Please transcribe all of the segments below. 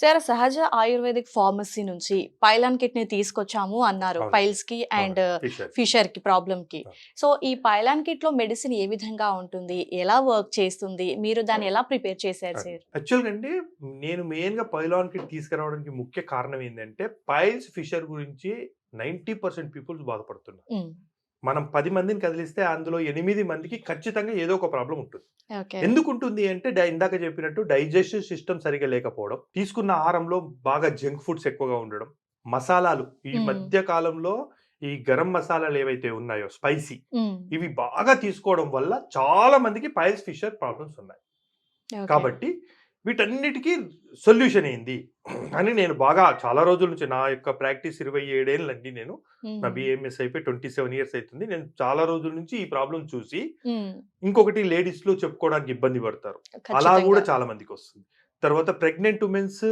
Sir సహజ ayurvedic pharmacy నుంచి pylon కిట్‌ని తీసుకొచ్చాము అన్నారు. అవునండి. పైల్స్‌కి అండ్ అవునండి. ఫిషర్. ఫిషర్‌కి ప్రాబ్లమ్‌కి. ఆ! సో, ఈ పైలాన్ కిట్‌లో మెడిసిన్ ఏ విధంగా ఉంటుంది? ఎలా వర్క్ చేస్తుంది? మీరు దాన్ని ఎలా ప్రిపేర్ చేశారు సార్? యాక్చువల్‌గా అండి నేను మెయిన్‌గా పైలాన్ కిట్ తీసుకురావడానికి ముఖ్య కారణం ఏందంటే, పైల్స్, ఫిషర్ గురించి 90% పీపుల్స్ బాధపడుతున్నారు. హ్మ్. మనం 10 మందిని కదిలిస్తే అందులో 8 మందికి ఖచ్చితంగా ఏదో ఒక ప్రాబ్లమ్ ఉంటుంది. ఓకే. ఎందుకుంటుంది అంటే ఇందాక చెప్పినట్టు డైజెస్టివ్ సిస్టమ్ సరిగ్గా లేకపోవడం, తీసుకున్న ఆహారంలో బాగా జంక్ ఫుడ్స్ ఎక్కువగా ఉండడం, మసాలాలు ఈ హ్మ్. మధ్య కాలంలో ఈ గరం మసాలాలు ఏవైతే ఉన్నాయో స్పైసీ హ్మ్. ఇవి బాగా తీసుకోవడం వల్ల చాలా మందికి పైల్స్, ఫిషర్ ప్రాబ్లమ్స్ ఉన్నాయి. ఓకే. కాబట్టి వీటన్నిటికి సొల్యూషన్ ఏంది అని నేను బాగా చాలా రోజుల నుంచి నా యొక్క ప్రాక్టీస్ 27 ఏళ్ళండి నేను. నా హ్మ్. బీఏఎంఎస్ అయిపోయి 27 ఇయర్స్ అయితుంది. నేను చాలా రోజుల నుంచి ఈ ప్రాబ్లమ్ చూసి హ్మ్. ఇంకొకటి లేడీస్‌లో చెప్పుకోవడానికి ఇబ్బంది పడతారు. అలా ఖచ్చితంగా. గూడా చాలా మందికొస్తుంది. తర్వాత ప్రెగ్నెంట్ వుమెన్స్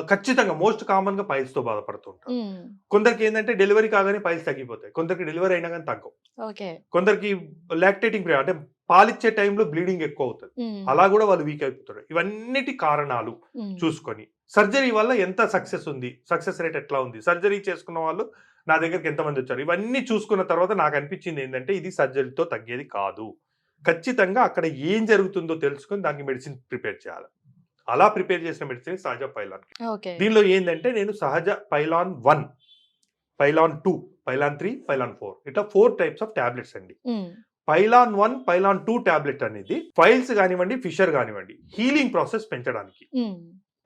ఖచ్చితంగా మోస్ట్ కామన్‌గా పైల్స్‌తో బాధపడుతూ ఉంటారు. హ్మ్. కొందరికేందంటే డెలివరీ కాగానే పైల్స్ తగ్గిపోతాయి. కొందరికి డెలివరీ అయినా గాని తగ్గవు. ఓకే. కొందరికి లాక్టేటింగ్ పీరియడ్ అంటే పాలిచ్చే టైంలో బ్లీడింగ్ ఎక్కువవుతది. హ్మ్. అలా గూడా వాళ్ళు వీక్ అయిపోతారు. ఇవన్నిటి కారణాలు హ్మ్. చూసుకొని, సర్జరీ వల్ల ఎంత సక్సెస్ ఉంది? సక్సెస్ రేట్ ఎట్లా ఉంది? సర్జరీ చేసుకున్న వాళ్ళు నా దగ్గరికి ఎంతమందొచ్చారు? ఇవన్నీ చూసుకున్న తర్వాత నాకనిపించిందేంటంటే, ఇది సర్జరీతో తగ్గేది కాదు. ఖచ్చితంగా అక్కడ ఏం జరుగుతుందో తెలుసుకొని దానికి మెడిసిన్ ప్రిపేర్ చేయాలి. అలా ప్రిపేర్ చేసిన మెడిసిన్ సహజ పైలాన్. ఓకే. దీనిలో ఏందంటే నేను సహజ పైలాన్ 1, పైలాన్ 2, పైలాన్ 3, పైలాన్ 4 ఇట్లా 4 టైప్స్ ఆఫ్ టాబ్లెట్స్ అండి. హ్మ్. పైలాన్ 1, పైలాన్ 2 టాబ్లెట్ అనేది ఫైల్స్ గానివ్వండి, ఫిషర్ గానివ్వండి, హీలింగ్ ప్రాసెస్ పెంచడానికి హ్మ్.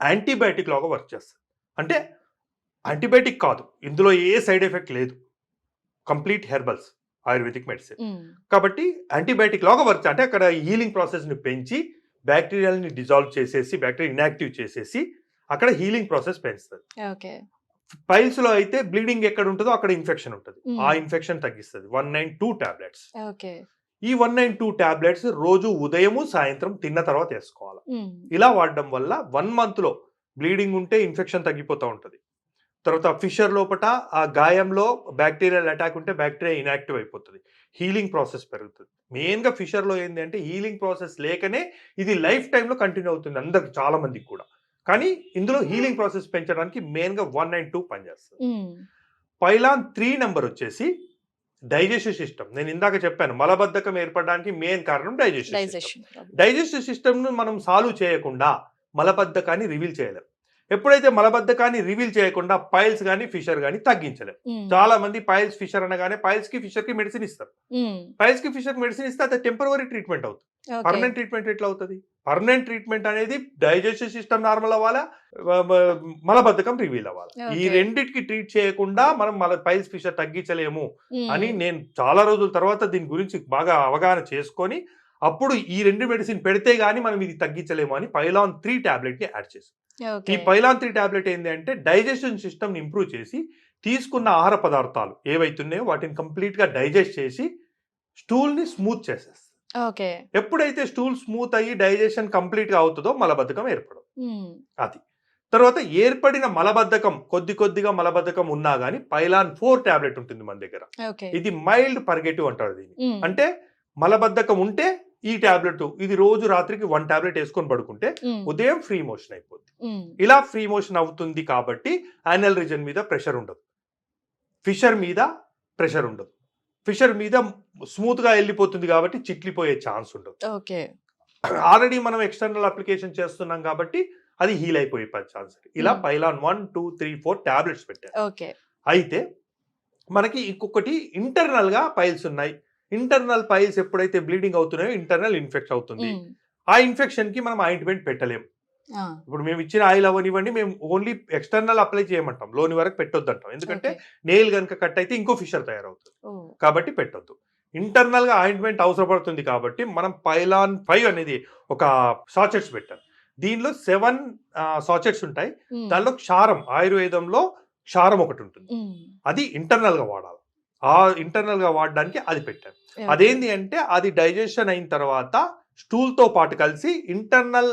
యాంటీబయాటిక్ లాగా వర్క్ చేస్తది. అంటే యాంటీబయాటిక్ కాదు. ఇందులో ఏ సైడ్ ఎఫెక్ట్ లేదు. Complete herbals ayurvedic medicine. హ్మ్. కాబట్టి యాంటీబయాటిక్ లాగా వర్క్ అంటే అక్కడ హీలింగ్ ప్రాసెస్‌ని పెంచి బాక్టీరియాలని డిజాల్వ్ చేసేసి, బాక్టీరియా ఇనాక్టివ్ చేసేసి అక్కడ హీలింగ్ ప్రాసెస్ పెంచుతది. ఓకే. పైల్స్‌లో అయితే బ్లీడింగ్ ఎక్కడ ఉంటదో అక్కడ ఇన్ఫెక్షన్ ఉంటది. ఆ హ్మ్. ఇన్ఫెక్షన్ తగ్గిస్తది. 192 టాబ్లెట్స్. ఓకే. ఈ 192 టాబ్లెట్స్ రోజు ఉదయము, సాయంత్రం తిన్న తర్వాత ఏసుకోవాలి. హ్మ్. ఇలా వాడడం వల్ల 1 మంత్‌లో బ్లీడింగ్ ఉంటే ఇన్ఫెక్షన్ తగ్గిపోతా ఉంటది. తర్వాత ఫిషర్ లోపట ఆ గాయంలో బాక్టీరియల్ అటాక్ ఉంటే బాక్టీరియా ఇనాక్టివ్ అయిపోతది. హీలింగ్ ప్రాసెస్ పెరుగుతది. మెయిన్‌గా ఫిషర్‌లో ఏంది అంటే హీలింగ్ ప్రాసెస్ లేకనే ఇది లైఫ్ టైమ్‌లో కంటిన్యూ అవుతుంది అందరికి చాలా మందికి కూడా. కానీ ఇందులో హీలింగ్ ప్రాసెస్ పెంచడానికి మెయిన్‌గా 192 పనిచేస్తది. హ్మ్. పైలాన్ 3 నంబర్ వచ్చేసి డైజెస్టివ్ సిస్టమ్. నేను ఇందాక చెప్పాను. మలబద్ధకం ఏర్పడడానికి మెయిన్ కారణం digestive system. Digestion problem. Digestive సిస్టమ్‌ను మనం సాల్వ్ చేయకుండా మలబద్ధకాన్ని రివీల్ చేయలేం. ఎప్పుడైతే మలబద్ధకాన్ని రివీల్ చేయకుండా పైల్స్ గాని, ఫిషర్ గాని తగ్గించలేం. హ్మ్. చాలా మంది పైల్స్, ఫిషర్ అనగానే పైల్స్‌కి, ఫిషర్‌కి మెడిసిన్ ఇస్తారు. హ్మ్. పైల్స్‌కి, ఫిషర్‌కి మెడిసిన్ ఇస్తే అది టెంపరరీ ట్రీట్మెంట్ అవుతుంది. ఓకే. పర్మనెంట్ ట్రీట్మెంట్ ఎట్లా అవుతది? పర్మనెంట్ ట్రీట్మెంట్ అనేది డైజెస్టివ్ సిస్టమ్ నార్మల్ అవ్వాలా, వ మ మలబద్ధకం రివీల్ అవ్వాలా. ఈ ఓకే. రెండిటికి ట్రీట్ చేయకుండా మనం పైల్స్, ఫిషర్ తగ్గించలేము అని హ్మ్. నేను చాలా రోజుల తర్వాత దీని గురించి బాగా అవగాహన చేసుకొని, అప్పుడు ఈ 2 మెడిసిన్ పెడితే గాని మనం ఇది తగ్గించలేము అని పైలాన్ 3 టాబ్లెట్‌ని యాడ్ చేశాం. ఈ ఓకే. పైలాన్ 3 టాబ్లెట్ ఏంది అంటే డైజెషన్ సిస్టమ్‌ని ఇంప్రూవ్ చేసి, తీసుకున్న ఆహార పదార్థాలు ఏవైతున్నాయో వాటిని కంప్లీట్‌గా డైజెస్ట్ చేసి, స్టూల్‌ని స్మూత్ చేసేస్తది. ఓకే. ఎప్పుడైతే స్టూల్ స్మూత్ అయ్యి డైజెషన్ కంప్లీట్‌గా అవుతదో మలబద్ధకం ఏర్పడదు. హ్మ్. అది. తర్వాత ఏర్పడిన మలబద్ధకం కొద్దిగా మలబద్ధకం ఉన్నా గాని పైలాన్ 4 టాబ్లెట్ ఉంటుంది మన దగ్గర. ఓకే. ఇది మైల్డ్ పర్గేటివ్ అంటారు దీన్ని. హ్మ్. అంటే మలబద్ధకం ఉంటే ఈ టాబ్లెట్ ఇది రోజు రాత్రికి 1 టాబ్లెట్ యేసుకొని పడుకుంటే హ్మ్. ఉదయం ఫ్రీ మోషన్ అయిపోద్ది. హ్మ్. ఇలా ఫ్రీ మోషన్ అవుతుంది కాబట్టి యానల్ రీజియన్ మీద ప్రెషర్ ఉండదు. ఫిషర్ మీద ప్రెషర్ ఉండదు. ఫిషర్ మీద స్మూత్‌గా ఎళ్ళిపోతుంది కాబట్టి చిట్లిపోయే ఛాన్స్ ఉండదు. ఓకే. ఆల్రెడీ మనం ఎక్స్‌టర్నల్ అప్లికేషన్ చేస్తున్నాం కాబట్టి అది హీల్ అయిపోయే ఛాన్స్. ఇలా హ్మ్. పైలాన్ 1, 2, 3, 4 టాబ్లెట్స్ పెట్టాను. ఓకే. అయితే మనకి ఇంకొకటి ఇంటర్నల్‌గా పైల్స్ ఉన్నాయి. ఇంటర్నల్ పైల్స్ ఎప్పుడైతే బ్లీడింగ్ అవుతున్నాయో ఇంటర్నల్ ఇన్ఫెక్ట్ అవుతుంది. హ్మ్. ఆ ఇన్ఫెక్షన్‌కి మనం ఆయింట్‌మెంట్ పెట్టలేం. ఆ! ఇప్పుడు మేము ఇచ్చిన ఆయిల్ అవ్వనివ్వండి, మేము ఓన్లీ ఎక్స్‌టర్నల్ అప్లై చేయమంటాం. లోని వరకు పెట్టొద్దంటాం. ఎందుకంటే ఓకే. నెయిల్ గనుక కట్ అయితే ఇంకో ఫిషర్ తయారవుతది. ఓహ్! కాబట్టి పెట్టొద్దు. ఇంటర్నల్‌గా ఆయింట్‌మెంట్ అవసరపడుతుంది కాబట్టి మనం పైలాన్ 5 అనేది ఒక సాచెట్స్ పెట్టాం. దీనిలో 7 సాచెట్స్ ఉంటాయి. హ్మ్. దానిలో క్షారం ఆయుర్వేదంలో క్షారం ఒకటుంటుంది. హ్మ్. అది ఇంటర్నల్‌గా వాడాలి. ఆ ఇంటర్నల్‌గా వాడడానికి అది పెట్టాను. ఓకే. అదేంది అంటే అది డైజెషన్ అయిన తర్వాత స్టూల్‌తో పాటు కలిసి ఇంటర్నల్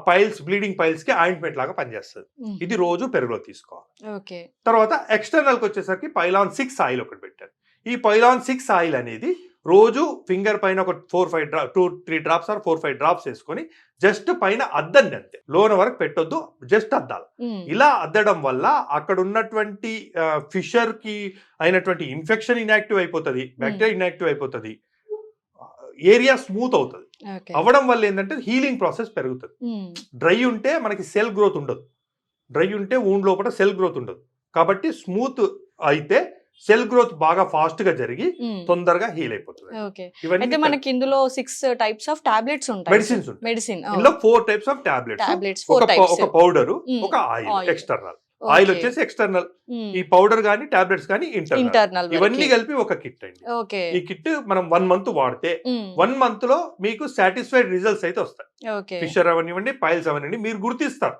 పైల్స్ బ్లీడింగ్ పైల్స్‌కి ఆయింట్‌మెంట్ లాగా పనిచేస్తది. హుహు. ఇది రోజు పెరుగులో తీసుకోవాలి. ఓకే. తర్వాత ఎక్స్‌టర్నల్‌కొచ్చేసరికి పైలాన్ 6 ఆయిల్ ఒకటి పెట్టాను. ఈ పైలాన్ 6 ఆయిల్ అనేది రోజు ఫింగర్ పైన ఒక 4-5 2-3 డ్రాప్స్ ఆర్ 4-5 డ్రాప్స్ వేసుకొని జస్ట్ పైన అద్దండి అంతే, లోన వరకు పెట్టొద్దు, జస్ట్ అద్దాలి. ఇలా అద్దడం వల్ల అక్కడ ఉన్నటువంటి ఫిషర్ కి అయినటువంటి ఇన్ఫెక్షన్ ఇన్యాక్టివ్ అయిపోతుంది, బ్యాక్టీరియా ఇన్యాక్టివ్ అయిపోతుంది, ఏరియా స్మూత్ అవుతుంది. అవ్వడం వల్ల ఏంటంటే హీలింగ్ ప్రాసెస్ పెరుగుతుంది. డ్రై ఉంటే మనకి సెల్ గ్రోత్ ఉండదు, డ్రై ఉంటే వూండ్ లోపల సెల్ గ్రోత్ ఉండదు. కాబట్టి స్మూత్ అయితే సెల్ గ్రోత్ బాగా ఫాస్ట్ గా జరిగి తొందరగా హీల్ అయిపోతుంది. అయితే మనకి ఇందులో 6 టైప్స్ ఆఫ్ టాబ్లెట్స్ ఉంటాయి, మెడిసిన్స్ ఉంటాయి. మెడిసిన్ ఇందులో 4 టైప్స్ ఆఫ్ టాబ్లెట్స్, ఒక పౌడర్, ఒక ఆయిల్. ఎక్స్టర్నల్ ఆయిల్ వచ్చేసి ఎక్స్టర్నల్, ఈ పౌడర్ గానీ టాబ్లెట్స్ గానీ ఇంటర్నల్, ఇవన్నీ కలిపి ఒక కిట్ అండి. ఈ కిట్ మనం 1 మంత్ వాడితే 1 మంత్ లో మీకు సాటిస్ఫైడ్ రిజల్ట్స్ అయితే వస్తాయి. ఫిషర్ అవనివ్వండి, పైల్స్ అవనివ్వండి, మీరు గుర్తిస్తారు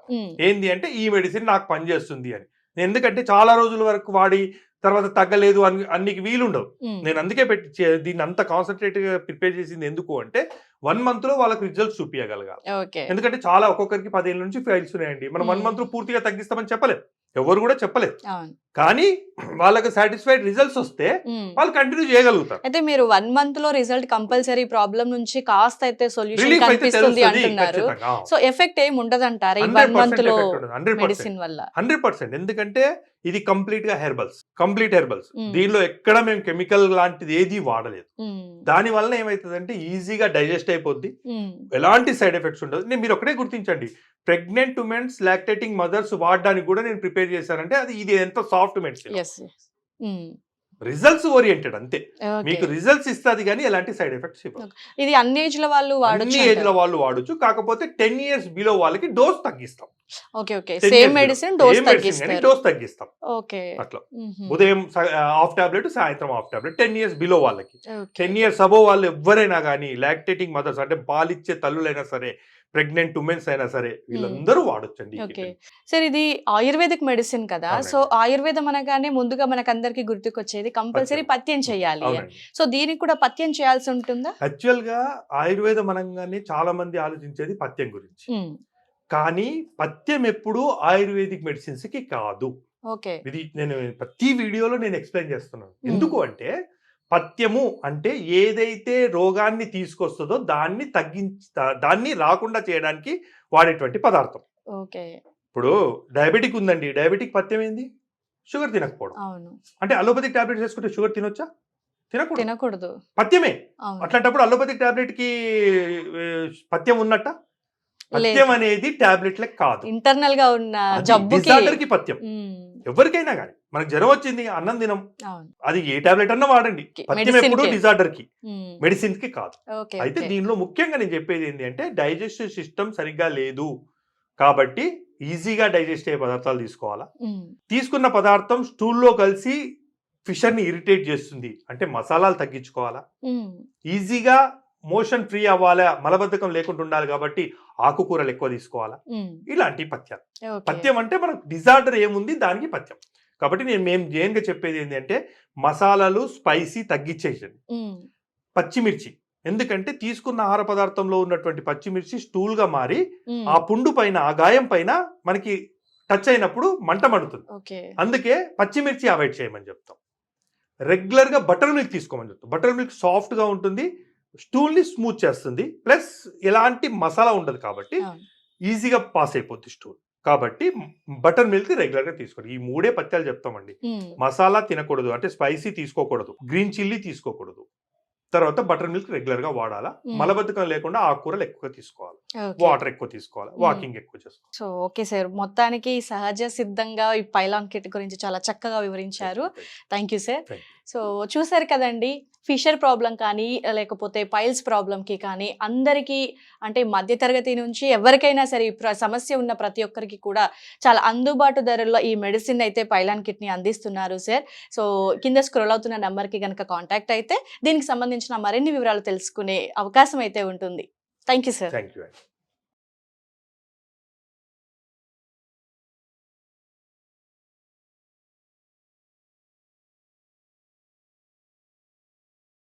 ఏంది అంటే ఈ మెడిసిన్ నాకు పనిచేస్తుంది అని. ఎందుకంటే చాలా రోజుల వరకు వాడి తర్వాత తగ్గలేదు అన్నికి వీలుండవు. నేను అందుకే దీన్ని అంత కాన్సన్ట్రేట్ గా ప్రిపేర్ చేసింది ఎందుకు అంటే 1 మంత్ లో వాళ్ళకి రిజల్ట్స్ చూపించగలగాలి. ఎందుకంటే చాలా ఒక్కొక్కరికి 10 ఏళ్ళ నుంచి ఫైల్స్ ఉన్నాయండి. మనం 1 మంత్ లో పూర్తిగా తగ్గిస్తామని చెప్పలేదు, ఎవరు కూడా చెప్పలేదు. కానీ వాళ్ళకి సాటిస్ఫైడ్ రిజల్ట్స్ వస్తే వాళ్ళు కంటిన్యూ చేయగలుగుతారు. అయితే మీరు 1 మంత్ లో రిజల్ట్ కంపల్సరీ ప్రాబ్లం నుంచి కాస్త అయితే సొల్యూషన్ కనిపిస్తుంది అంటున్నారు. సో ఎఫెక్ట్ ఏమి ఉండదంటారా ఈ 1 మంత్ లో మెడిసిన్ వల్ల? 100%. ఎందుకంటే ఇది కంప్లీట్ హెర్బల్స్. దీనిలో ఎక్కడ మేము కెమికల్ లాంటిది ఏది వాడలేదు. దాని వల్ల ఏమైతుందంటే ఈజీగా డైజెస్ట్ అయిపోద్ది, ఎలాంటి సైడ్ ఎఫెక్ట్స్ ఉండదు. మీరు ఒకటే గుర్తించండి, ప్రెగ్నెంట్ ఉమెన్స్, లాక్టేటింగ్ మదర్స్ వాడడానికి కూడా నేను ప్రిపేర్ చేశానంటే ఇది ఎంత సాఫ్ట్ మెడిసిన్, రిజల్ట్స్ ఓరియంటెడ్ అంతే. మీకు రిజల్ట్స్ ఇస్తుంది కానీ ఎలాంటి సైడ్ ఎఫెక్ట్స్ ఇవ్వదు. ఇది అన్ని ఏజ్ లో వాళ్ళు వాడొచ్చు. కాకపోతే 10 years బిలో వాళ్ళకి డోస్ తగ్గిస్తాం. సేమ్ మెడిసిన్ డోస్ తగ్గిస్తాం. అట్లా ఉదయం హాఫ్ టాబ్లెట్, సాయంత్రం హాఫ్ టాబ్లెట్ 10 years బిలో వాళ్ళకి. 10 years అబోవ్ వాళ్ళు ఎవరైనా కానీ, లాక్టేటింగ్ మదర్స్ అంటే పాలిచ్చే తల్లులైనా సరే, ప్రెగ్నెంట్ ఉమెన్స్ అయినా సరే, వీళ్ళందరూ వాడొచ్చండి. సార్ ఇది ఆయుర్వేదిక్ మెడిసిన్ కదా, సో ఆయుర్వేదం అనగానే ముందుగా మనకందరికి గుర్తుకొచ్చేది కంపల్సరీ పథ్యం చేయాలి. సో దీనికి కూడా పథ్యం చేయాల్సి ఉంటుందా? యాక్చువల్ గా ఆయుర్వేదం అనగానే చాలా మంది ఆలోచించేది పథ్యం గురించి, కానీ పథ్యం ఎప్పుడు ఆయుర్వేదిక్ మెడిసిన్స్ కి కాదు. ఇది నేను ప్రతి వీడియోలో నేను ఎక్స్ప్లెయిన్ చేస్తున్నాను. ఎందుకు అంటే పథ్యము అంటే ఏదైతే రోగాన్ని తీసుకొస్తుందో దాన్ని రాకుండా చేయడానికి వాడేటువంటి పదార్థం. ఇప్పుడు డయాబెటిక్ ఉందండి, డయాబెటిక్ పథ్యం ఏంది? షుగర్ తినకపోవడం. అంటే అలోపతిక్ టాబ్లెట్స్ వేసుకుంటే షుగర్ తినొచ్చా? తినకూడదు, పథ్యమే. అట్లాంటప్పుడు అలోపతిక్ టాబ్లెట్ కి పథ్యం ఉన్నట్ట? పథ్యం అనేది టాబ్లెట్లకు కాదు, ఇంటర్నల్ గా ఉన్న జబ్బుకి పథ్యం. ఎవరికైనా కానీ మనకు జ్వరం వచ్చింది, అన్నం తినం, అది ఏ టాబ్లెట్ అన్నా వాడండి. పథ్యం ఎప్పుడు డిజార్డర్ కి, మెడిసిన్స్ కి కాదు. అయితే దీనిలో ముఖ్యంగా నేను చెప్పేది ఏంటి అంటే డైజెస్టివ్ సిస్టమ్ సరిగ్గా లేదు కాబట్టి ఈజీగా డైజెస్ట్ అయ్యే పదార్థాలు తీసుకోవాలా. తీసుకున్న పదార్థం స్టూల్లో కలిసి ఫిషర్ ని ఇరిటేట్ చేస్తుంది అంటే మసాలాలు తగ్గించుకోవాలా. ఈజీగా మోషన్ ఫ్రీ అవ్వాలా, మలబద్ధకం లేకుండా ఉండాలి కాబట్టి ఆకుకూరలు ఎక్కువ తీసుకోవాలా. ఇలాంటి పథ్యాలు. పథ్యం అంటే మనకు డిజార్డర్ ఏముంది దానికి పథ్యం. కాబట్టి మేము జైన్గా చెప్పేది ఏంటి అంటే మసాలాలు స్పైసీ తగ్గించేసండి. పచ్చిమిర్చి, ఎందుకంటే తీసుకున్న ఆహార పదార్థంలో ఉన్నటువంటి పచ్చిమిర్చి స్టూల్ గా మారి ఆ పుండు పైన, ఆ గాయం పైన మనకి టచ్ అయినప్పుడు మంట మండుతుంది. అందుకే పచ్చిమిర్చి అవాయిడ్ చేయమని చెప్తాం. రెగ్యులర్ గా బటర్ మిల్క్ తీసుకోమని చెప్తాం. బటర్ మిల్క్ సాఫ్ట్ గా ఉంటుంది, స్టూల్ ని స్మూత్ చేస్తుంది, ప్లస్ ఎలాంటి మసాలా ఉండదు కాబట్టి ఈజీగా పాస్ అయిపోద్ది స్టూల్. కాబట్టి బటర్ మిల్క్ రెగ్యులర్ గా తీసుకోండి. ఈ 3 పథ్యాలు చెప్తామండి. మసాలా తినకూడదు అంటే స్పైసీ తీసుకోకూడదు, గ్రీన్ చిల్లీ తీసుకోకూడదు, తర్వాత బటర్ మిల్క్ రెగ్యులర్ గా వాడాలా, మలబద్ధకం లేకుండా ఆకుకూరలు ఎక్కువ తీసుకోవాలి, వాటర్ ఎక్కువ తీసుకోవాలి, వాకింగ్ ఎక్కువ చేసుకోవాలి. సో ఓకే సార్, మొత్తానికి సహజ సిద్ధంగా ఈ పైలాన్ కిట్ గురించి చాలా చక్కగా వివరించారు. Thank you sir. సో చూసారు కదండి, ఫిషర్ ప్రాబ్లం కానీ లేకపోతే పైల్స్ ప్రాబ్లంకి కానీ అందరికీ అంటే మధ్యతరగతి నుంచి ఎవరికైనా సరే సమస్య ఉన్న ప్రతి ఒక్కరికి కూడా చాలా అందుబాటు ధరల్లో ఈ మెడిసిన్ అయితే పైలాన్ కిట్ని అందిస్తున్నారు సార్. సో కింద స్క్రోల్ అవుతున్న నెంబర్కి కనుక కాంటాక్ట్ అయితే దీనికి సంబంధించిన మరిన్ని వివరాలు తెలుసుకునే అవకాశం అయితే ఉంటుంది. Thank you sir. Thank you.